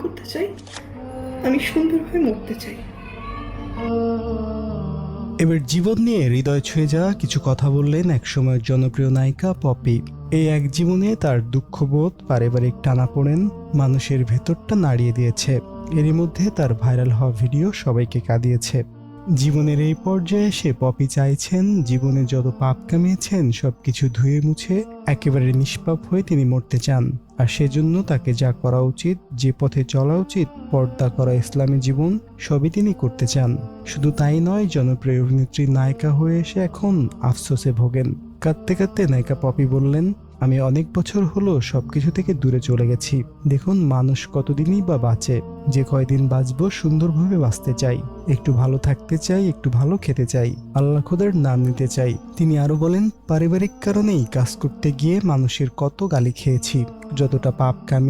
করতে চাই, আমি সুন্দরভাবে মরতে চাই। এবার জীবন নিয়ে হৃদয় ছুঁয়ে যাওয়া কিছু কথা বললেন একসময়ের জনপ্রিয় নায়িকা পপি। এই এক জীবনে তার দুঃখবোধ, পারিবারিক টানাপোড়েন মানুষের ভেতরটা নাড়িয়ে দিয়েছে। এরই মধ্যে তার ভাইরাল হওয়া ভিডিও সবাইকে কাঁদিয়েছে। জীবনের এই পর্যায়ে এসে পপি চাইছেন জীবনে যত পাপ কামিয়েছেন সবকিছু ধুয়ে মুছে একেবারে নিষ্পাপ হয়ে তিনি মরতে চান। আর সেজন্য তাকে যা করা উচিত, যে পথে চলা উচিত, পর্দা করা ইসলামী জীবন, সবই তিনি করতে চান। শুধু তাই নয়, জনপ্রিয় অভিনেত্রী নায়িকা হয়ে এসে এখন আফসোসে ভোগেন। কাঁদতে কাঁদতে নায়িকা পপি বললেন, আমি অনেক বছর হলো সবকিছু থেকে দূরে চলে গেছি। দেখুন, মানুষ কতদিনই বা বাঁচে। যে কয়দিন বাঁচবো সুন্দরভাবে বাঁচতে চাই, একটু ভালো থাকতে চাই, একটু ভালো খেতে চাই, আল্লাহ খোদার নাম নিতে চাই। তিনি আরো বলেন, পারিবারিক কারণেই কাজ করতে গিয়ে মানুষের কত গালি খেয়েছি, যতটা পাপ কামিয়ে